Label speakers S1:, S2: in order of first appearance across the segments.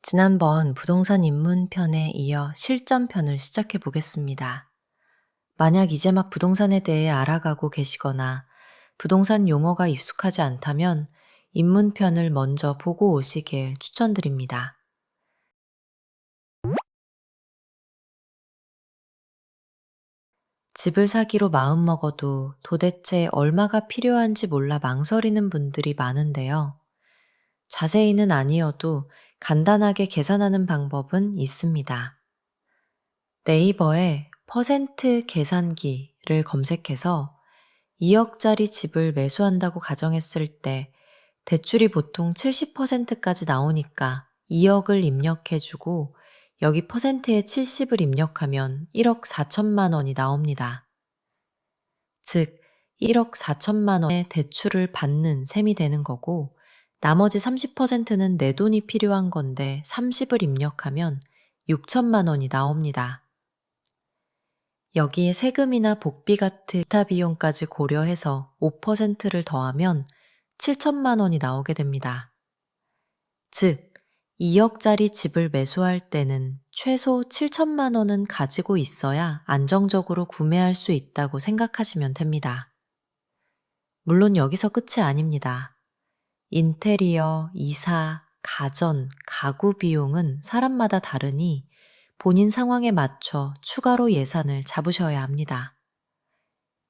S1: 지난번 부동산 입문편에 이어 실전편을 시작해 보겠습니다. 만약 이제 막 부동산에 대해 알아가고 계시거나 부동산 용어가 익숙하지 않다면 입문편을 먼저 보고 오시길 추천드립니다. 집을 사기로 마음먹어도 도대체 얼마가 필요한지 몰라 망설이는 분들이 많은데요. 자세히는 아니어도 간단하게 계산하는 방법은 있습니다. 네이버에 퍼센트 계산기를 검색해서 2억짜리 집을 매수한다고 가정했을 때 대출이 보통 70%까지 나오니까 2억을 입력해주고 여기 퍼센트에 70을 입력하면 1억 4천만 원이 나옵니다. 즉 1억 4천만 원의 대출을 받는 셈이 되는 거고 나머지 30%는 내 돈이 필요한 건데 30을 입력하면 6천만 원이 나옵니다. 여기에 세금이나 복비 같은 기타 비용까지 고려해서 5%를 더하면 7천만 원이 나오게 됩니다. 즉, 2억짜리 집을 매수할 때는 최소 7천만 원은 가지고 있어야 안정적으로 구매할 수 있다고 생각하시면 됩니다. 물론 여기서 끝이 아닙니다. 인테리어, 이사, 가전, 가구 비용은 사람마다 다르니 본인 상황에 맞춰 추가로 예산을 잡으셔야 합니다.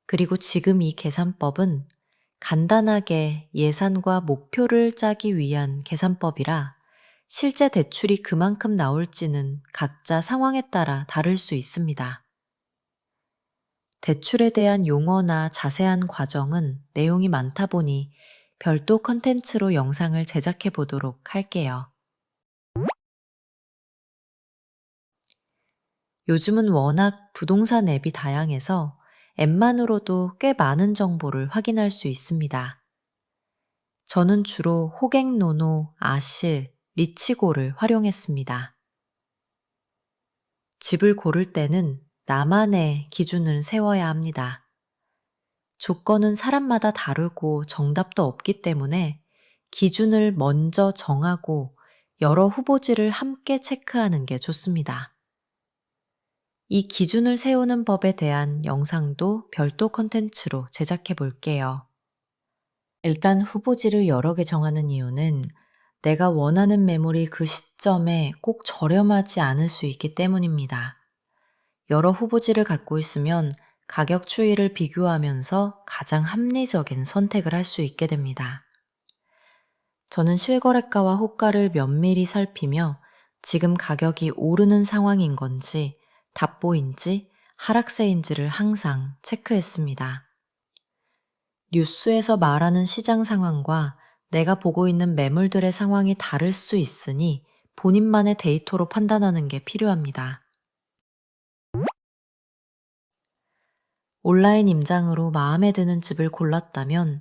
S1: 그리고 지금 이 계산법은 간단하게 예산과 목표를 짜기 위한 계산법이라 실제 대출이 그만큼 나올지는 각자 상황에 따라 다를 수 있습니다. 대출에 대한 용어나 자세한 과정은 내용이 많다 보니 별도 컨텐츠로 영상을 제작해 보도록 할게요. 요즘은 워낙 부동산 앱이 다양해서 앱만으로도 꽤 많은 정보를 확인할 수 있습니다. 저는 주로 호갱노노, 아실, 리치고를 활용했습니다. 집을 고를 때는 나만의 기준을 세워야 합니다. 조건은 사람마다 다르고 정답도 없기 때문에 기준을 먼저 정하고 여러 후보지를 함께 체크하는 게 좋습니다. 이 기준을 세우는 법에 대한 영상도 별도 컨텐츠로 제작해 볼게요. 일단 후보지를 여러 개 정하는 이유는 내가 원하는 매물이 그 시점에 꼭 저렴하지 않을 수 있기 때문입니다. 여러 후보지를 갖고 있으면 가격 추이를 비교하면서 가장 합리적인 선택을 할 수 있게 됩니다. 저는 실거래가와 호가를 면밀히 살피며 지금 가격이 오르는 상황인 건지 답보인지 하락세인지를 항상 체크했습니다. 뉴스에서 말하는 시장 상황과 내가 보고 있는 매물들의 상황이 다를 수 있으니 본인만의 데이터로 판단하는 게 필요합니다. 온라인 임장으로 마음에 드는 집을 골랐다면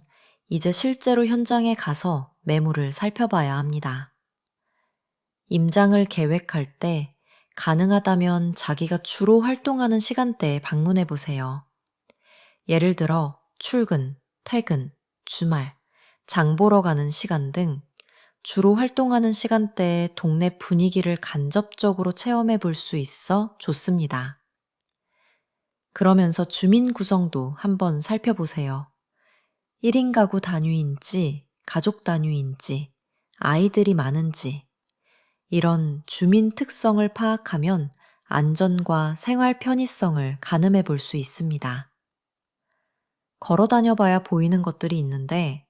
S1: 이제 실제로 현장에 가서 매물을 살펴봐야 합니다. 임장을 계획할 때 가능하다면 자기가 주로 활동하는 시간대에 방문해 보세요. 예를 들어 출근, 퇴근, 주말, 장 보러 가는 시간 등 주로 활동하는 시간대에 동네 분위기를 간접적으로 체험해 볼 수 있어 좋습니다. 그러면서 주민 구성도 한번 살펴보세요. 1인 가구 단위인지, 가족 단위인지, 아이들이 많은지, 이런 주민 특성을 파악하면 안전과 생활 편의성을 가늠해 볼 수 있습니다. 걸어 다녀봐야 보이는 것들이 있는데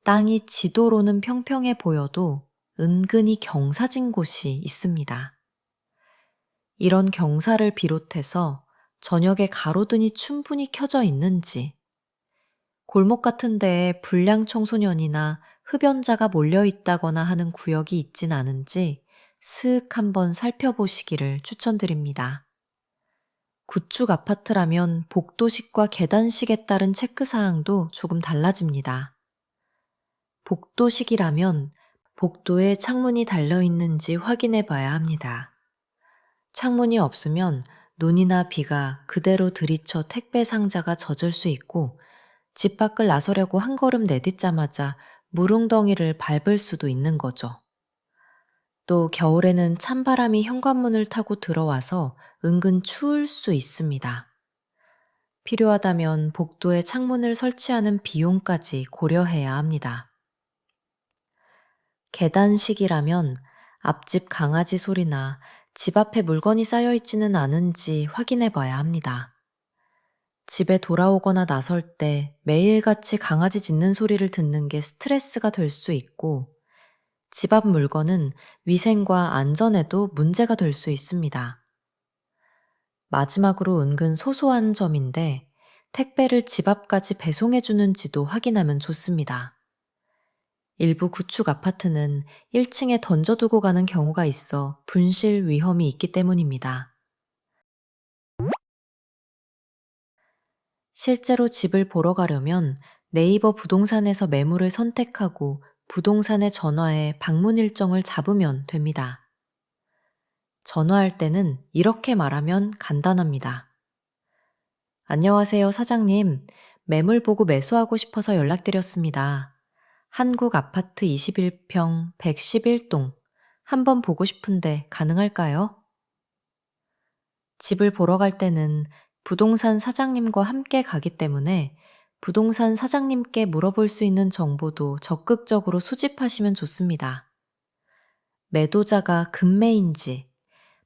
S1: 땅이 지도로는 평평해 보여도 은근히 경사진 곳이 있습니다. 이런 경사를 비롯해서 저녁에 가로등이 충분히 켜져 있는지, 골목 같은 데에 불량 청소년이나 흡연자가 몰려 있다거나 하는 구역이 있진 않은지 슥 한번 살펴보시기를 추천드립니다. 구축 아파트라면 복도식과 계단식에 따른 체크사항도 조금 달라집니다. 복도식이라면 복도에 창문이 달려있는지 확인해 봐야 합니다. 창문이 없으면 눈이나 비가 그대로 들이쳐 택배 상자가 젖을 수 있고 집 밖을 나서려고 한 걸음 내딛자마자 물웅덩이를 밟을 수도 있는 거죠. 또 겨울에는 찬바람이 현관문을 타고 들어와서 은근 추울 수 있습니다. 필요하다면 복도에 창문을 설치하는 비용까지 고려해야 합니다. 계단식이라면 앞집 강아지 소리나 집 앞에 물건이 쌓여 있지는 않은지 확인해 봐야 합니다. 집에 돌아오거나 나설 때 매일같이 강아지 짖는 소리를 듣는 게 스트레스가 될 수 있고, 집 앞 물건은 위생과 안전에도 문제가 될 수 있습니다. 마지막으로 은근 소소한 점인데, 택배를 집 앞까지 배송해 주는지도 확인하면 좋습니다. 일부 구축 아파트는 1층에 던져두고 가는 경우가 있어 분실 위험이 있기 때문입니다. 실제로 집을 보러 가려면 네이버 부동산에서 매물을 선택하고 부동산에 전화해 방문 일정을 잡으면 됩니다. 전화할 때는 이렇게 말하면 간단합니다. 안녕하세요, 사장님. 매물 보고 매수하고 싶어서 연락드렸습니다. 한국 아파트 21평 111동. 한번 보고 싶은데 가능할까요? 집을 보러 갈 때는 부동산 사장님과 함께 가기 때문에 부동산 사장님께 물어볼 수 있는 정보도 적극적으로 수집하시면 좋습니다. 매도자가 금매인지,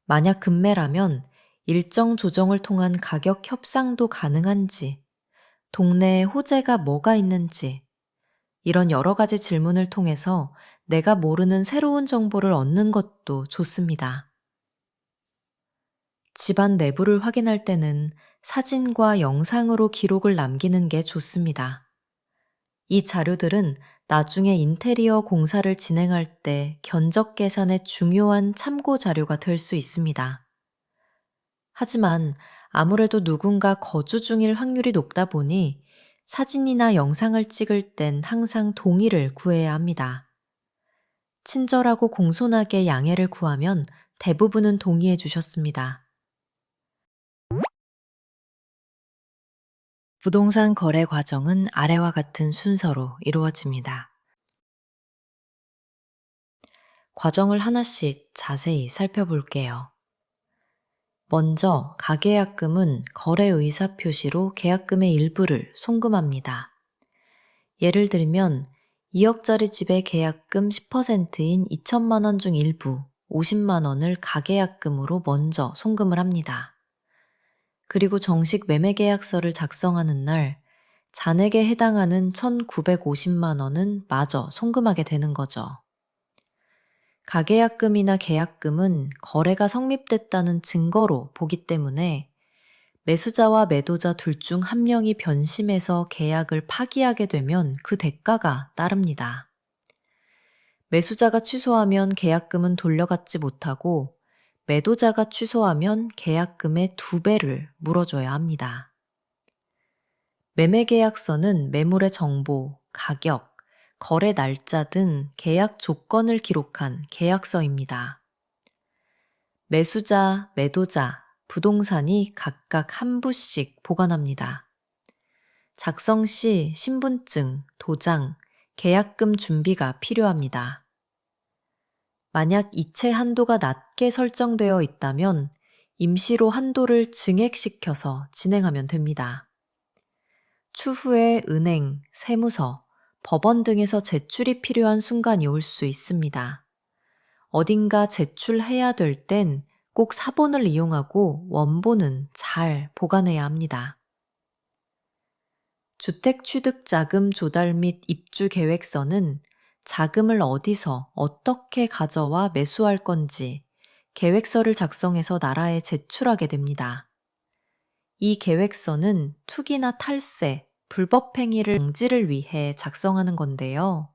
S1: 만약 금매라면 일정 조정을 통한 가격 협상도 가능한지, 동네에 호재가 뭐가 있는지, 이런 여러 가지 질문을 통해서 내가 모르는 새로운 정보를 얻는 것도 좋습니다. 집안 내부를 확인할 때는 사진과 영상으로 기록을 남기는 게 좋습니다. 이 자료들은 나중에 인테리어 공사를 진행할 때 견적 계산에 중요한 참고 자료가 될 수 있습니다. 하지만 아무래도 누군가 거주 중일 확률이 높다 보니 사진이나 영상을 찍을 땐 항상 동의를 구해야 합니다. 친절하고 공손하게 양해를 구하면 대부분은 동의해 주셨습니다. 부동산 거래 과정은 아래와 같은 순서로 이루어집니다. 과정을 하나씩 자세히 살펴볼게요. 먼저 가계약금은 거래 의사 표시로 계약금의 일부를 송금합니다. 예를 들면 2억짜리 집의 계약금 10%인 2천만 원 중 일부 50만 원을 가계약금으로 먼저 송금을 합니다. 그리고 정식 매매계약서를 작성하는 날 잔액에 해당하는 1,950만 원은 마저 송금하게 되는 거죠. 가계약금이나 계약금은 거래가 성립됐다는 증거로 보기 때문에 매수자와 매도자 둘 중 한 명이 변심해서 계약을 파기하게 되면 그 대가가 따릅니다. 매수자가 취소하면 계약금은 돌려받지 못하고 매도자가 취소하면 계약금의 2배를 물어줘야 합니다. 매매계약서는 매물의 정보, 가격, 거래 날짜 등 계약 조건을 기록한 계약서입니다. 매수자, 매도자, 부동산이 각각 한 부씩 보관합니다. 작성 시 신분증, 도장, 계약금 준비가 필요합니다. 만약 이체 한도가 낮게 설정되어 있다면 임시로 한도를 증액시켜서 진행하면 됩니다. 추후에 은행, 세무서, 법원 등에서 제출이 필요한 순간이 올 수 있습니다. 어딘가 제출해야 될 땐 꼭 사본을 이용하고 원본은 잘 보관해야 합니다. 주택취득자금 조달 및 입주계획서는 자금을 어디서 어떻게 가져와 매수할 건지 계획서를 작성해서 나라에 제출하게 됩니다. 이 계획서는 투기나 탈세, 불법행위를 방지를 위해 작성하는 건데요.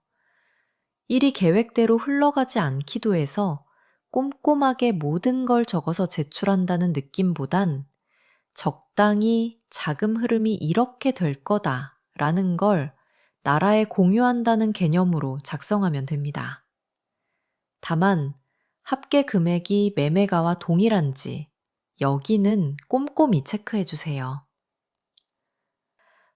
S1: 일이 계획대로 흘러가지 않기도 해서 꼼꼼하게 모든 걸 적어서 제출한다는 느낌보단 적당히 자금 흐름이 이렇게 될 거다라는 걸 나라에 공유한다는 개념으로 작성하면 됩니다. 다만 합계 금액이 매매가와 동일한지 여기는 꼼꼼히 체크해 주세요.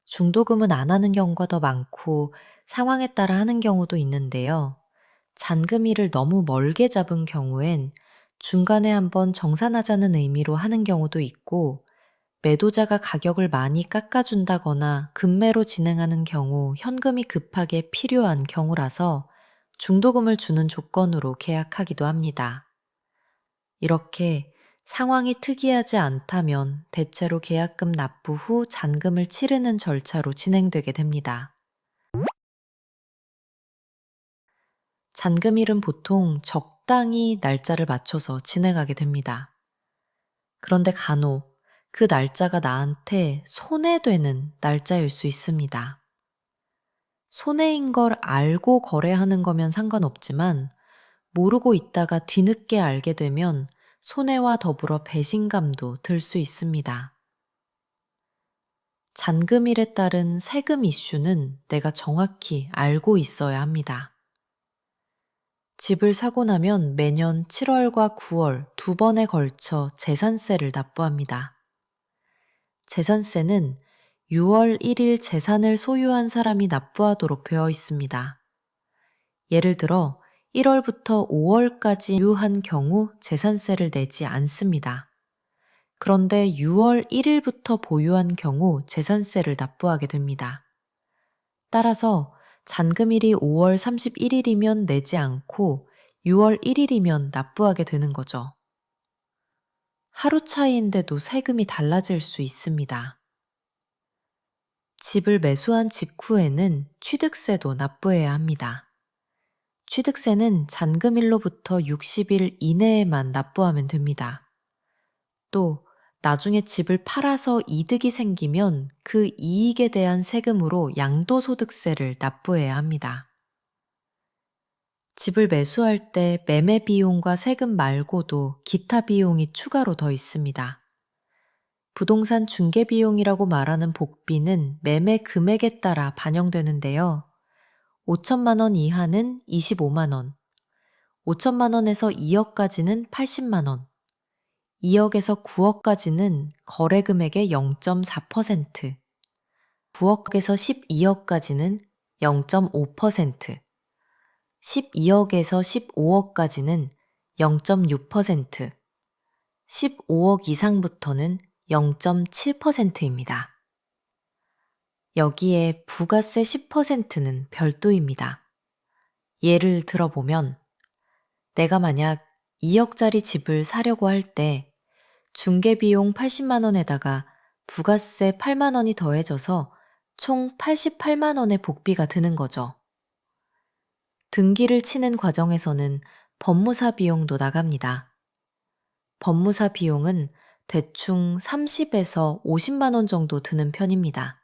S1: 중도금은 안 하는 경우가 더 많고 상황에 따라 하는 경우도 있는데요. 잔금일을 너무 멀게 잡은 경우엔 중간에 한번 정산하자는 의미로 하는 경우도 있고, 매도자가 가격을 많이 깎아준다거나 급매로 진행하는 경우 현금이 급하게 필요한 경우라서 중도금을 주는 조건으로 계약하기도 합니다. 이렇게 상황이 특이하지 않다면 대체로 계약금 납부 후 잔금을 치르는 절차로 진행되게 됩니다. 잔금일은 보통 적당히 날짜를 맞춰서 진행하게 됩니다. 그런데 간혹 그 날짜가 나한테 손해되는 날짜일 수 있습니다. 손해인 걸 알고 거래하는 거면 상관없지만 모르고 있다가 뒤늦게 알게 되면 손해와 더불어 배신감도 들 수 있습니다. 잔금일에 따른 세금 이슈는 내가 정확히 알고 있어야 합니다. 집을 사고 나면 매년 7월과 9월 두 번에 걸쳐 재산세를 납부합니다. 재산세는 6월 1일 재산을 소유한 사람이 납부하도록 되어 있습니다. 예를 들어 1월부터 5월까지 유한 경우 재산세를 내지 않습니다. 그런데 6월 1일부터 보유한 경우 재산세를 납부하게 됩니다. 따라서 잔금일이 5월 31일이면 내지 않고 6월 1일이면 납부하게 되는 거죠. 하루 차이인데도 세금이 달라질 수 있습니다. 집을 매수한 직후에는 취득세도 납부해야 합니다. 취득세는 잔금일로부터 60일 이내에만 납부하면 됩니다. 또 나중에 집을 팔아서 이득이 생기면 그 이익에 대한 세금으로 양도소득세를 납부해야 합니다. 집을 매수할 때 매매 비용과 세금 말고도 기타 비용이 추가로 더 있습니다. 부동산 중개 비용이라고 말하는 복비는 매매 금액에 따라 반영되는데요. 5천만 원 이하는 25만 원, 5천만 원에서 2억까지는 80만 원, 2억에서 9억까지는 거래 금액의 0.4%, 9억에서 12억까지는 0.5%, 12억에서 15억까지는 0.6%, 15억 이상부터는 0.7%입니다. 여기에 부가세 10%는 별도입니다. 예를 들어보면 내가 만약 2억짜리 집을 사려고 할 때 중개비용 80만 원에다가 부가세 8만 원이 더해져서 총 88만 원의 복비가 드는 거죠. 등기를 치는 과정에서는 법무사 비용도 나갑니다. 법무사 비용은 대충 30에서 50만 원 정도 드는 편입니다.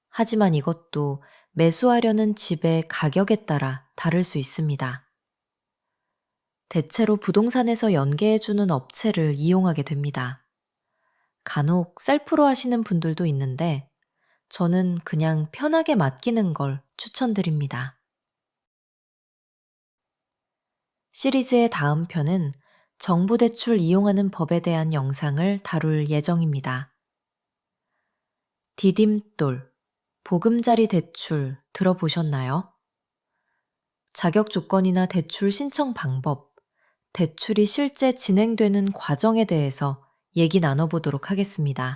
S1: 하지만 이것도 매수하려는 집의 가격에 따라 다를 수 있습니다. 대체로 부동산에서 연계해주는 업체를 이용하게 됩니다. 간혹 셀프로 하시는 분들도 있는데 저는 그냥 편하게 맡기는 걸 추천드립니다. 시리즈의 다음 편은 정부 대출 이용하는 법에 대한 영상을 다룰 예정입니다. 디딤돌, 보금자리 대출 들어보셨나요? 자격 조건이나 대출 신청 방법, 대출이 실제 진행되는 과정에 대해서 얘기 나눠보도록 하겠습니다.